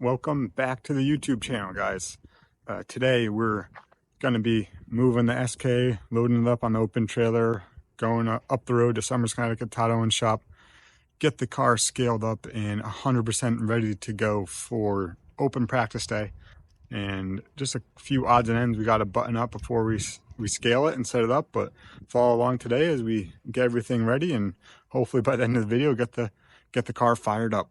welcome back to the YouTube channel, guys. Today we're going to be moving the SK, loading it up on the open trailer, going up the road to Somers, Connecticut, Todd Owens shop, get the car scaled up and 100% ready to go for open practice day. And just a few odds and ends we got to button up before we scale it and set it up, but follow along today as we get everything ready, and hopefully by the end of the video get the car fired up.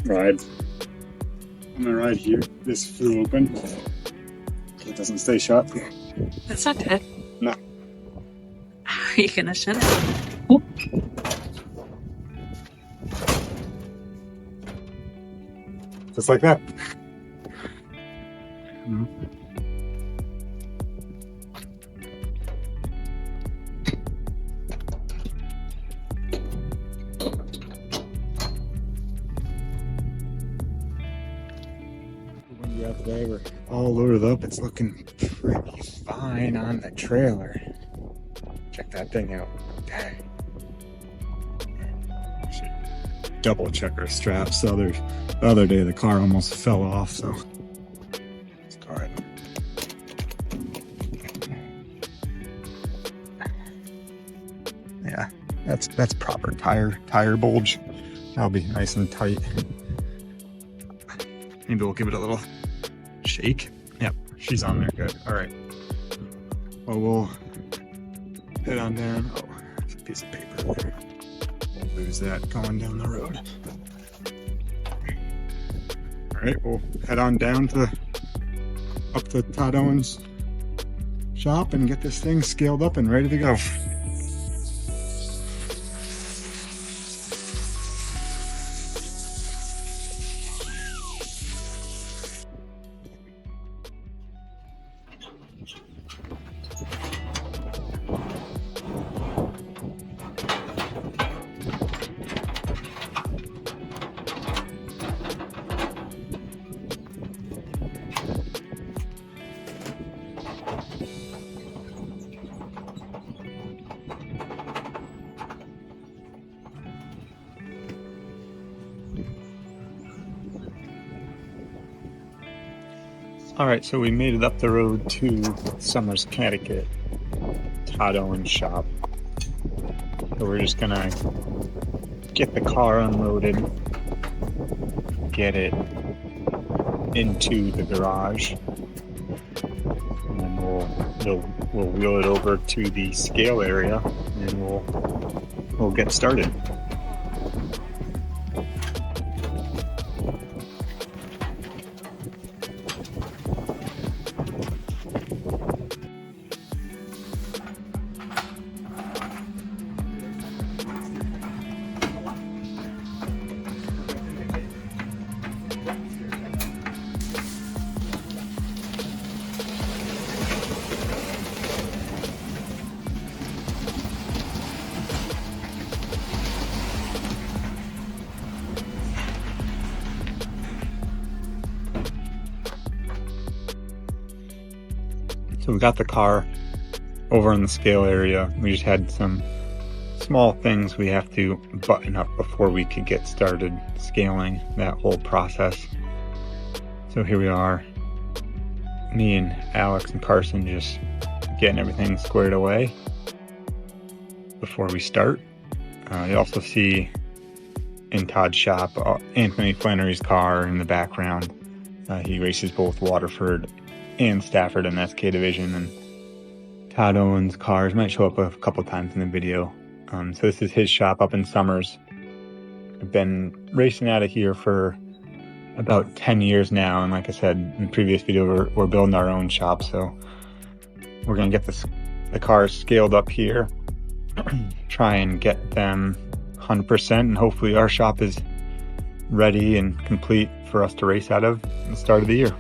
Ride. I'm gonna ride here. This flew open. It doesn't stay shut. That's not dead. No. How are you gonna shut it? Oop. Just like that. Today we're all loaded up. It's looking pretty fine on the trailer. Check that thing out. Dang. Should double check our straps. The other day the car almost fell off, so let's go ahead. Yeah, that's proper tire bulge. That'll be nice and tight. Maybe we'll give it a little shake. Yep, she's on there. Good. All right. Well, we'll head on down. Oh, there's a piece of paper there. We'll lose that going down the road. All right, we'll head on down up to Todd Owens shop and get this thing scaled up and ready to go. All right, so we made it up the road to Somers, Connecticut, Todd Owens shop. So we're just gonna get the car unloaded, get it into the garage, and then we'll wheel it over to the scale area, and we'll get started. So we got the car over in the scale area. We just had some small things we have to button up before we could get started scaling that whole process. So here we are me and Alex and Carson just getting everything squared away before we start. You also see in Todd's shop Anthony Flannery's car in the background. He races both Waterford and Stafford in the SK division, and Todd Owens' cars might show up a couple times in the video. So this is his shop up in Summers. I've been racing out of here for about 10 years now, and like I said in the previous video, we're building our own shop, so we're gonna get the cars scaled up here, try and get them 100%, and hopefully our shop is ready and complete for us to race out of at the start of the year.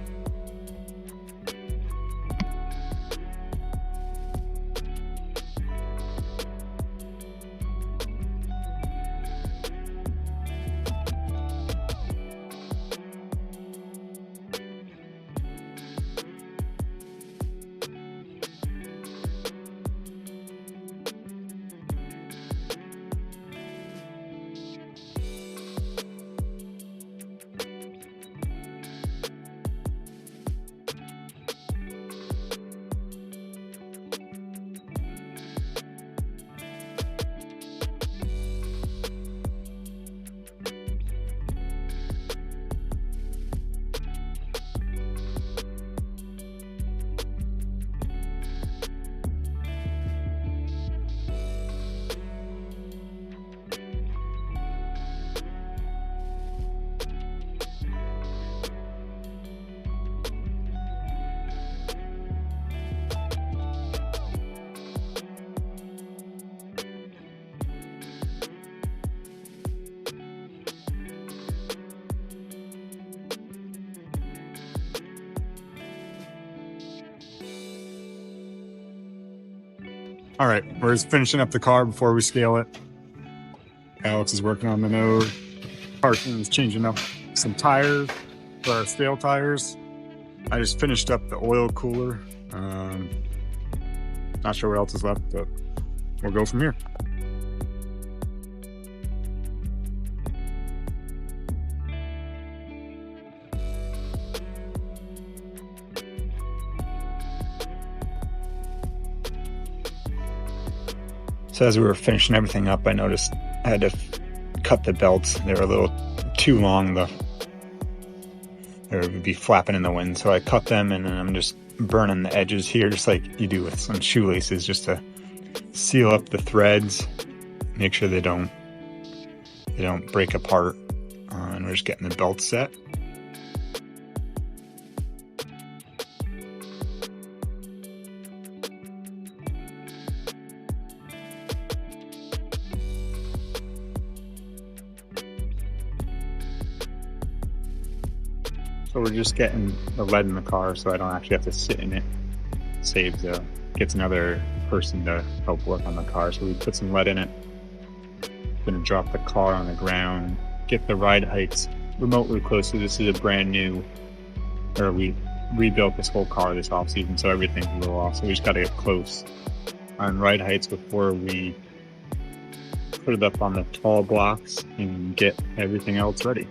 All right, we're just finishing up the car before we scale it. Alex is working on the node. Carson's changing up some tires for our scale tires. I just finished up the oil cooler. Not sure what else is left, but we'll go from here. So as we were finishing everything up, I noticed I had to cut the belts. They were a little too long. They would be flapping in the wind. So I cut them, and then I'm just burning the edges here, just like you do with some shoelaces, just to seal up the threads, make sure they don't break apart. And we're just getting the belt set. So we're just getting the lead in the car so I don't actually have to sit in it. Gets another person to help work on the car. So we put some lead in it. Gonna drop the car on the ground, get the ride heights remotely close. So this is a brand new, or we rebuilt this whole car this off season, so everything's a little off. So we just gotta get close on ride heights before we put it up on the tall blocks and get everything else ready.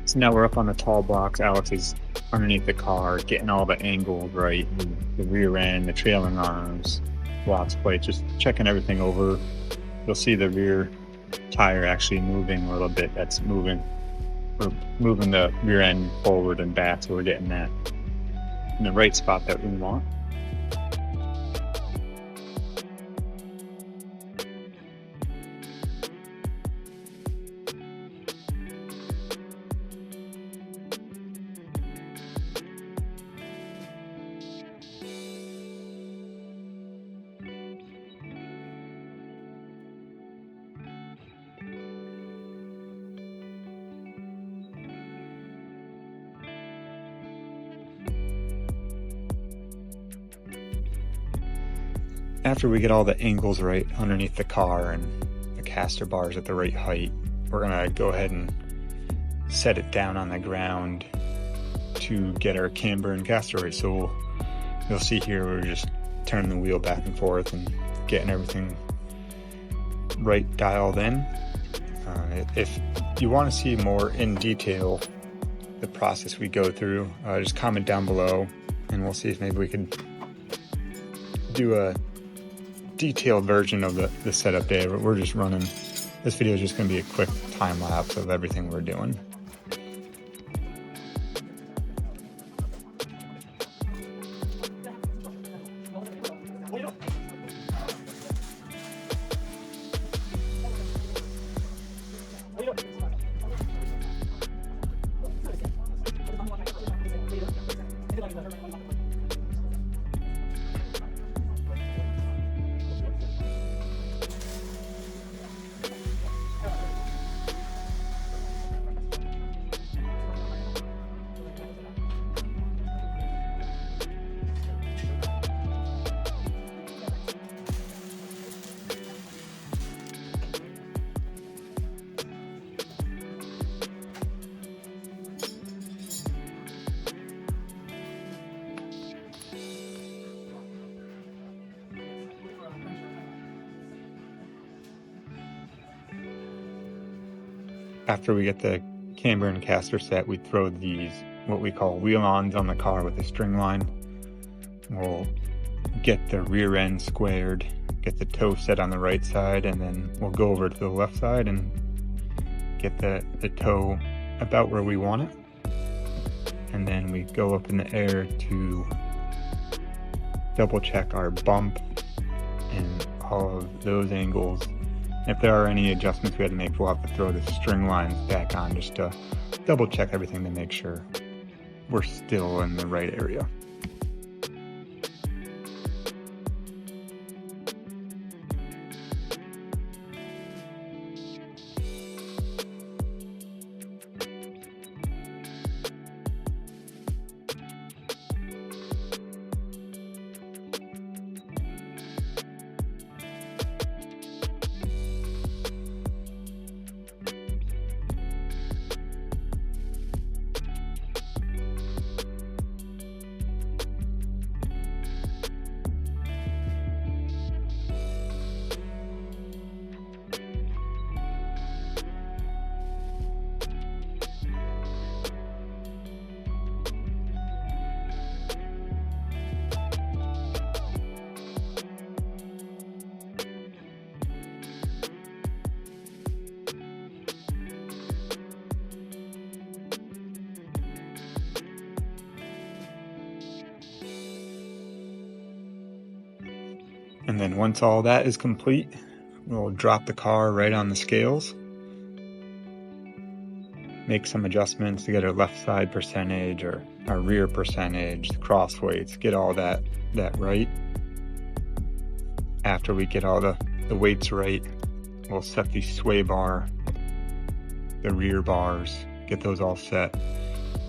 So now we're up on the tall blocks. Alex is underneath the car, getting all the angles right, the rear end, the trailing arms, box plate, just checking everything over. You'll see the rear tire actually moving a little bit. That's moving. We're moving the rear end forward and back, so we're getting that in the right spot that we want. After we get all the angles right underneath the car and the caster bars at the right height, we're gonna go ahead and set it down on the ground to get our camber and caster right. So you'll see here we're just turning the wheel back and forth and getting everything right dialed in. If you want to see more in detail the process we go through, just comment down below and we'll see if maybe we can do a detailed version of the setup day. We're just running, this video is just going to be a quick time lapse of everything we're doing. After we get the camber and caster set, we throw these, what we call wheel-ons on the car with a string line. We'll get the rear end squared, get the toe set on the right side, and then we'll go over to the left side and get the toe about where we want it. And then we go up in the air to double check our bump and all of those angles. If there are any adjustments we had to make, we'll have to throw the string lines back on just to double check everything to make sure we're still in the right area. And then once all that is complete, we'll drop the car right on the scales, make some adjustments to get our left side percentage or our rear percentage, the cross weights, get all that right. After we get all the weights right, we'll set the sway bar, the rear bars, get those all set.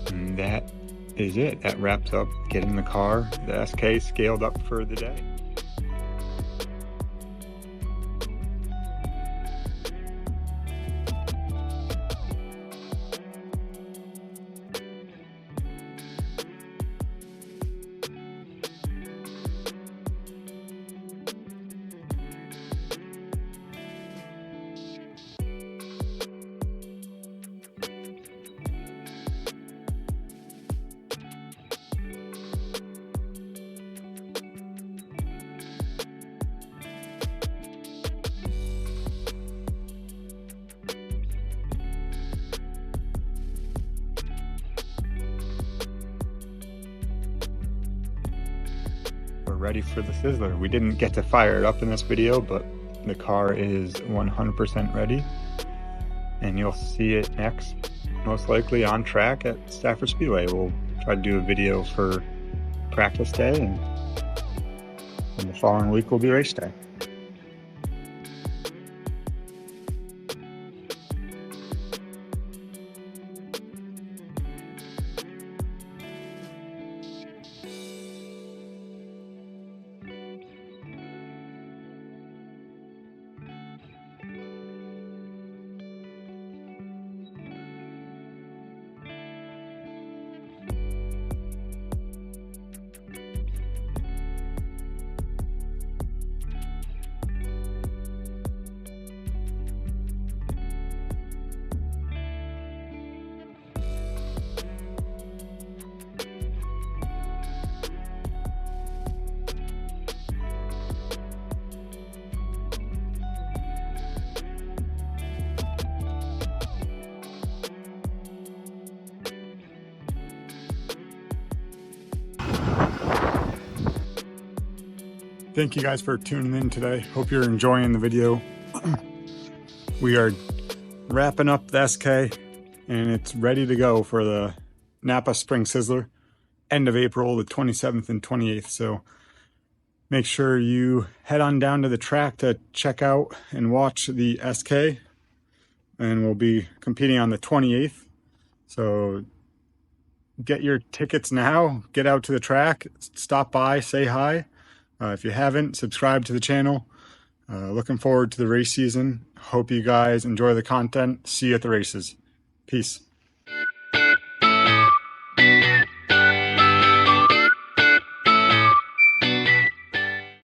And that is it. That wraps up getting the car, the SK, scaled up for the day. we're ready for the Sizzler. We didn't get to fire it up in this video, but the car is 100% ready, and you'll see it next, most likely on track at Stafford Speedway. We'll try to do a video for practice day, and the following week will be race day. Thank you guys for tuning in today. Hope you're enjoying the video. We are wrapping up the SK, and it's ready to go for the Napa Spring Sizzler, end of April, the 27th and 28th. So make sure you head on down to the track to check out and watch the SK, and we'll be competing on the 28th. So get your tickets now, get out to the track, stop by, say hi. If you haven't, subscribe to the channel. Looking forward to the race season. Hope you guys enjoy the content. See you at the races. Peace.